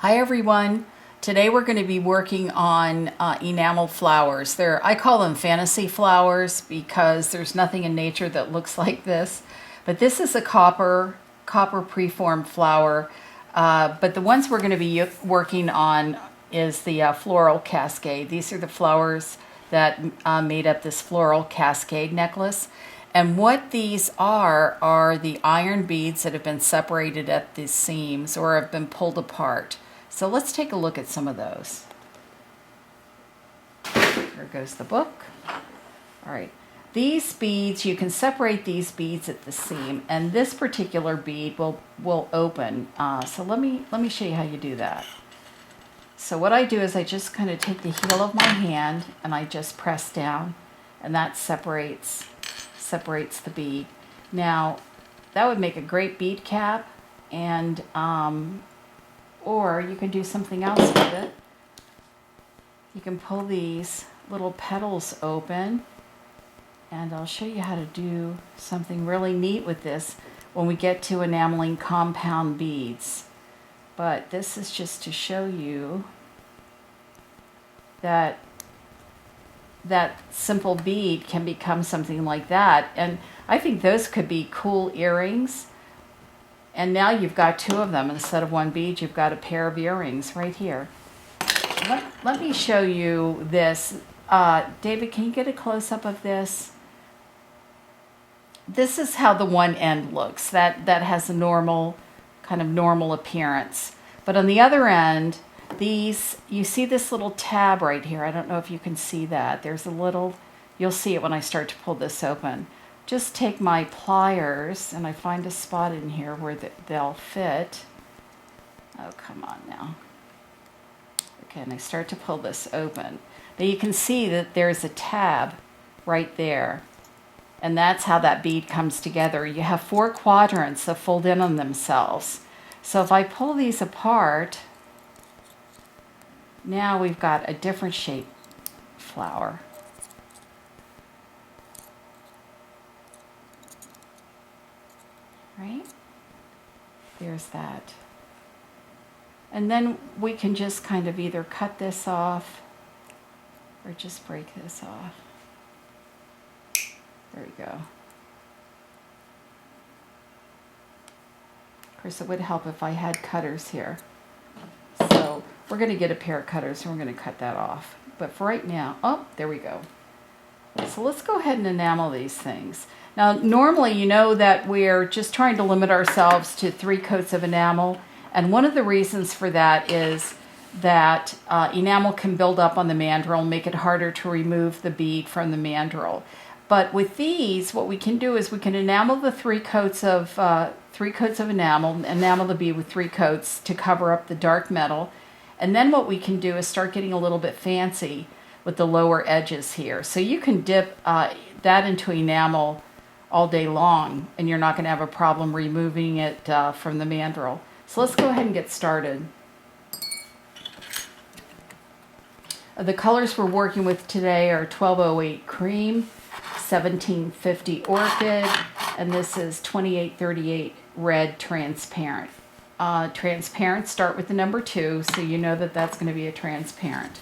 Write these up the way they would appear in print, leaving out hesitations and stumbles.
Hi everyone. Today we're going to be working on enamel flowers. I call them fantasy flowers because there's nothing in nature that looks like this. But this is a copper preformed flower. But the ones we're going to be working on is the floral cascade. These are the flowers that made up this floral cascade necklace. And what these are the iron beads that have been separated at the seams or have been pulled apart. So let's take a look at some of those. There goes the book. All right. These beads, you can separate these beads at the seam, and this particular bead will open. So let me show you how you do that. So what I do is I just kind of take the heel of my hand and I just press down, and that separates the bead. Now, that would make a great bead cap, and or you can do something else with it. You can pull these little petals open, and I'll show you how to do something really neat with this when we get to enameling compound beads. But this is just to show you that that simple bead can become something like that. And I think those could be cool earrings. And now you've got two of them. Instead of one bead, you've got a pair of earrings right here. Let me show you this. David, can you get a close-up of this? This is how the one end looks. That has a normal appearance. But on the other end, you see this little tab right here. I don't know if you can see that. There's a little, you'll see it when I start to pull this open. Just take my pliers, and I find a spot in here where they'll fit. Oh, come on now. Okay, and I start to pull this open. Now you can see that there's a tab right there, and that's how that bead comes together. You have 4 quadrants that fold in on themselves. So if I pull these apart, now we've got a different shape flower. Right? There's that. And then we can just kind of either cut this off or just break this off. There we go. Of course, it would help if I had cutters here. So we're going to get a pair of cutters and we're going to cut that off. But for right now, oh, there we go. So let's go ahead and enamel these things. Now, normally, you know that we're just trying to limit ourselves to 3 coats of enamel. And one of the reasons for that is that enamel can build up on the mandrel and make it harder to remove the bead from the mandrel. But with these, what we can do is we can enamel the 3 coats of enamel the bead with 3 coats to cover up the dark metal. And then what we can do is start getting a little bit fancy with the lower edges here. So you can dip that into enamel all day long, and you're not going to have a problem removing it from the mandrel. So let's go ahead and get started. The colors we're working with today are 1208 Cream, 1750 Orchid, and this is 2838 Red Transparent. Transparent, start with the number 2, so you know that that's going to be a transparent.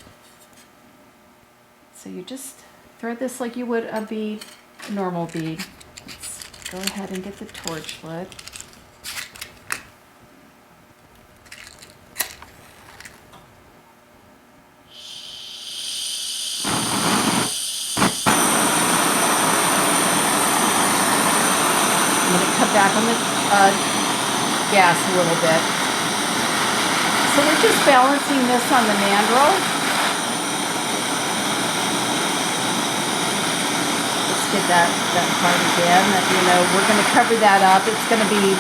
So you just thread this like you would a bead, a normal bead. Let's go ahead and get the torch lit. I'm going to cut back on the gas a little bit. So we're just balancing this on the mandrel. Get that part again. We're going to cover that up. It's going to be,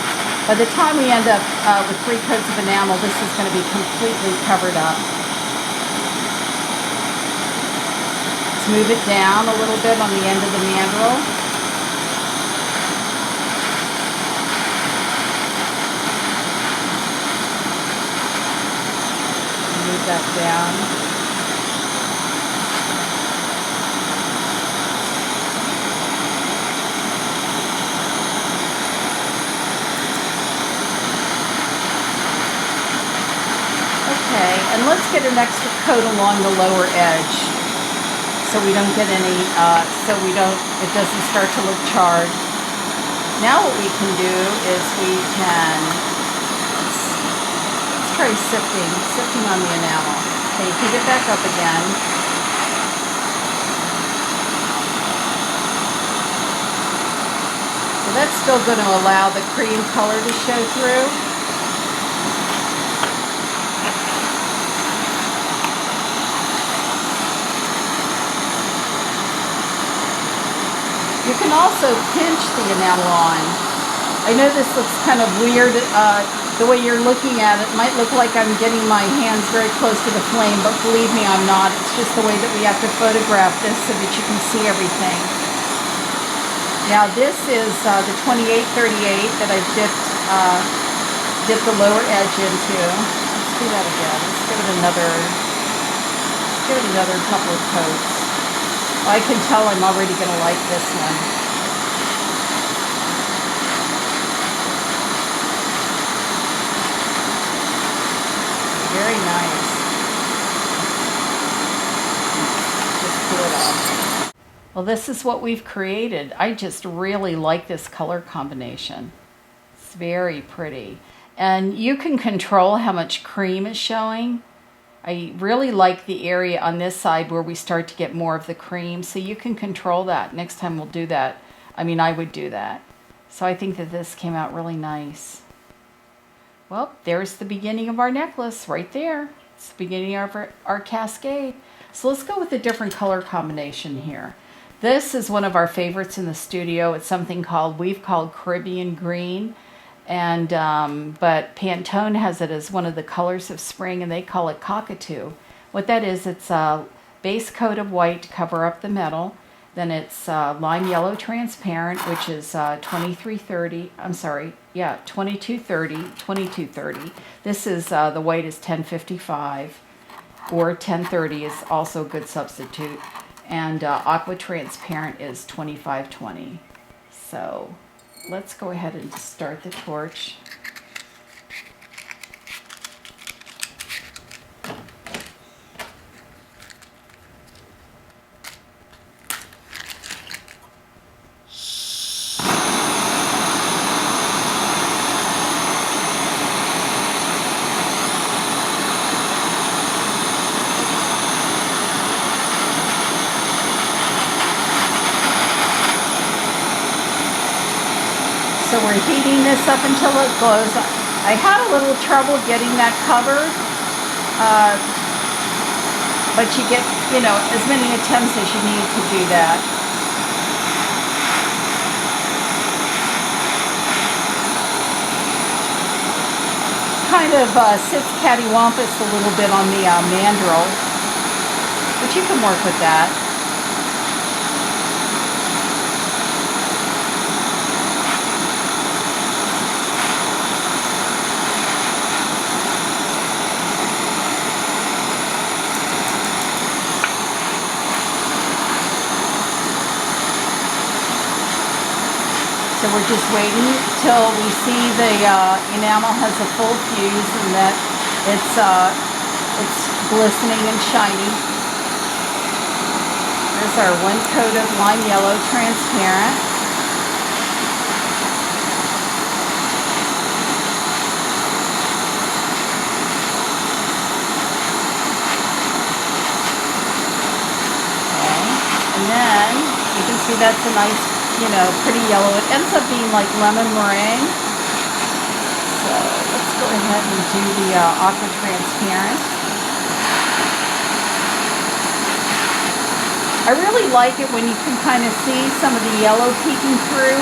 by the time we end up with 3 coats of enamel, this is going to be completely covered up. Let's move it down a little bit on the end of the mandrel. Move that down. Okay, and let's get an extra coat along the lower edge so we don't get any, it doesn't start to look charred. Now what we can do is we can, let's try sifting on the enamel. Okay, heat it back up again. So that's still going to allow the cream color to show through. You can also pinch the enamel on. I know this looks kind of weird, the way you're looking at it. It might look like I'm getting my hands very close to the flame, but believe me, I'm not. It's just the way that we have to photograph this so that you can see everything. Now this is the 2838 that I've dipped the lower edge into. Let's do that again. Let's give it another couple of coats. I can tell I'm already going to like this one. Very nice. Just pull it off. Well, this is what we've created. I just really like this color combination. It's very pretty. And you can control how much cream is showing. I really like the area on this side where we start to get more of the cream, so you can control that. Next time we'll do that. I mean, I would do that. So I think that this came out really nice. Well, there's the beginning of our necklace right there. It's the beginning of our cascade. So let's go with a different color combination here. This is one of our favorites in the studio. It's something we've called Caribbean Green. And but Pantone has it as one of the colors of spring, and they call it cockatoo. What that is, it's a base coat of white to cover up the metal. Then it's lime yellow transparent, which is 2330. I'm sorry, yeah, 2230. This is the white is 1055, or 1030 is also a good substitute. And aqua transparent is 2520. So let's go ahead and start the torch. So we're heating this up until it glows. I had a little trouble getting that covered, but you get, as many attempts as you need to do that. Kind of sits cattywampus a little bit on the mandrel, but you can work with that. So we're just waiting till we see the enamel has a full fuse and that it's glistening and shiny. There's our one coat of lime yellow transparent. Okay, and then you can see that's a nice, pretty yellow. It ends up being like lemon meringue. So let's go ahead and do the aqua transparent. I really like it when you can kind of see some of the yellow peeking through.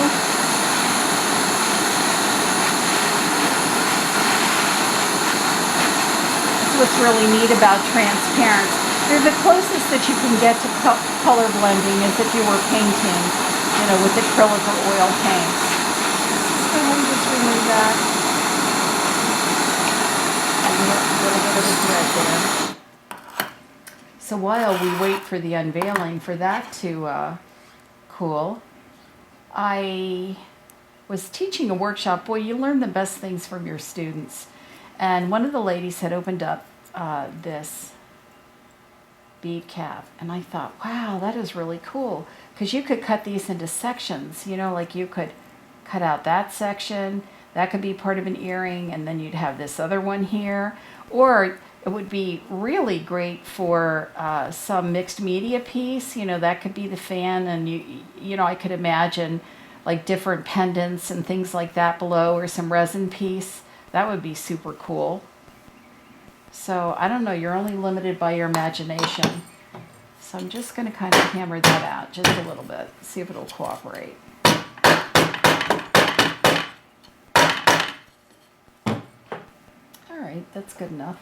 That's what's really neat about transparent. They're the closest that you can get to color blending as if you were painting, with acrylic or oil paints. Let's go ahead and just remove that. A little bit of a thread there. So while we wait for the unveiling for that to cool, I was teaching a workshop. Boy, you learn the best things from your students. And one of the ladies had opened up this bead cap, and I thought, wow, that is really cool, because you could cut these into sections, you know, like you could cut out that section, that could be part of an earring, and then you'd have this other one here, or it would be really great for some mixed media piece, you know, that could be the fan, and you know, I could imagine like different pendants and things like that below, or some resin piece. That would be super cool. So I don't know, you're only limited by your imagination. So I'm just going to kind of hammer that out just a little bit, see if it'll cooperate. All right, that's good enough.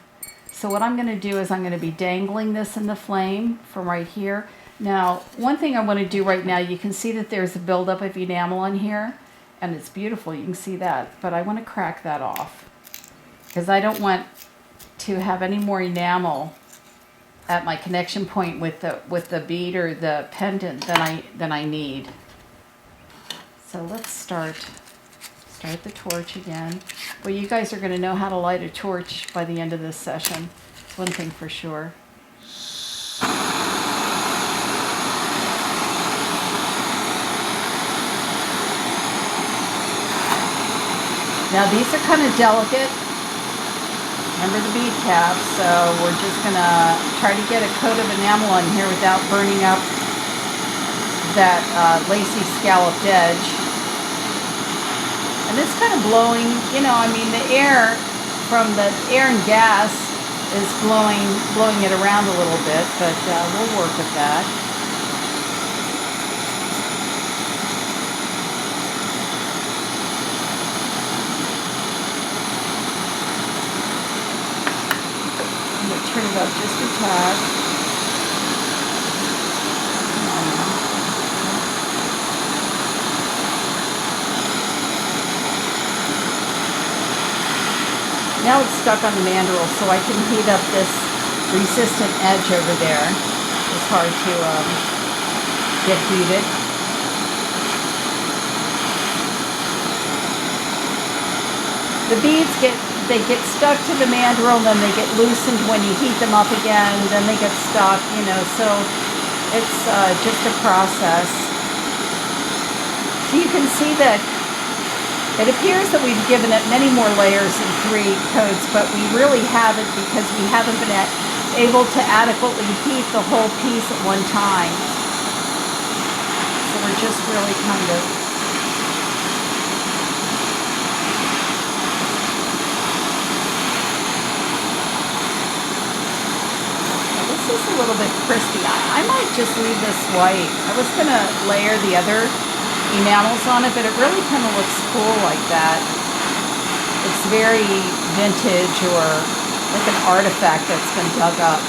So what I'm going to do is I'm going to be dangling this in the flame from right here. Now, one thing I want to do right now, you can see that there's a buildup of enamel on here, and it's beautiful, you can see that, but I want to crack that off because I don't want to have any more enamel at my connection point with the bead or the pendant than I need. So let's start the torch again. Well, you guys are going to know how to light a torch by the end of this session. It's one thing for sure. Now these are kind of delicate. Remember the bead cap, so we're just gonna try to get a coat of enamel on here without burning up that lacy scalloped edge. And it's kind of blowing, you know, I mean the air from the air and gas is blowing it around a little bit, but we'll work with that. Turn it up just a tad. Now it's stuck on the mandrel, so I can heat up this resistant edge over there. It's hard to get heated. The beads get stuck to the mandrel, and then they get loosened when you heat them up again, then they get stuck, you know, so it's just a process. So you can see that it appears that we've given it many more layers in 3 coats, but we really haven't, because we haven't been able to adequately heat the whole piece at one time. So we're just really kind of a little bit crispy. I might just leave this white. I was going to layer the other enamels on it, but it really kind of looks cool like that. It's very vintage, or like an artifact that's been dug up.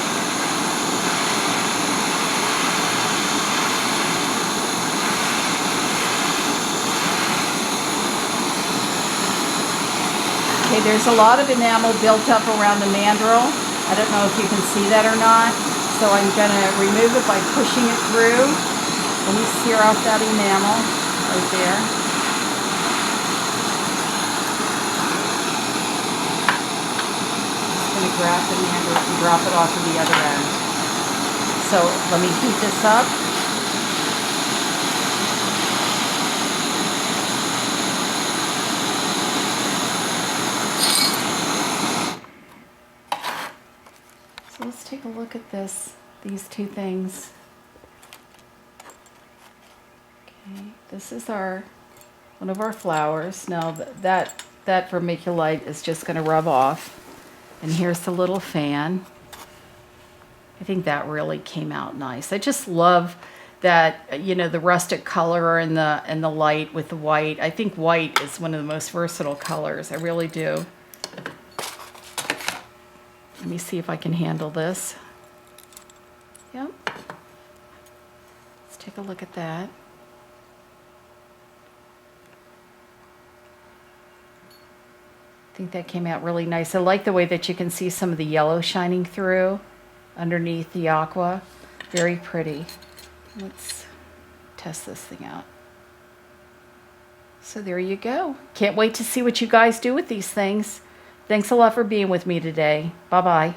Okay, there's a lot of enamel built up around the mandrel. I don't know if you can see that or not. So I'm going to remove it by pushing it through. Let me sear off that enamel right there. Just going to grab the mandrel and drop it off to the other end. So let me heat this up. Let's take a look at these 2 things. Okay, this is one of our flowers. Now that vermiculite is just going to rub off. And here's the little fan. I think that really came out nice. I just love that, you know, the rustic color and the light with the white. I think white is one of the most versatile colors. I really do. Let me see if I can handle this. Yep. Let's take a look at that. I think that came out really nice. I like the way that you can see some of the yellow shining through underneath the aqua. Very pretty. Let's test this thing out. So there you go. Can't wait to see what you guys do with these things. Thanks a lot for being with me today. Bye-bye.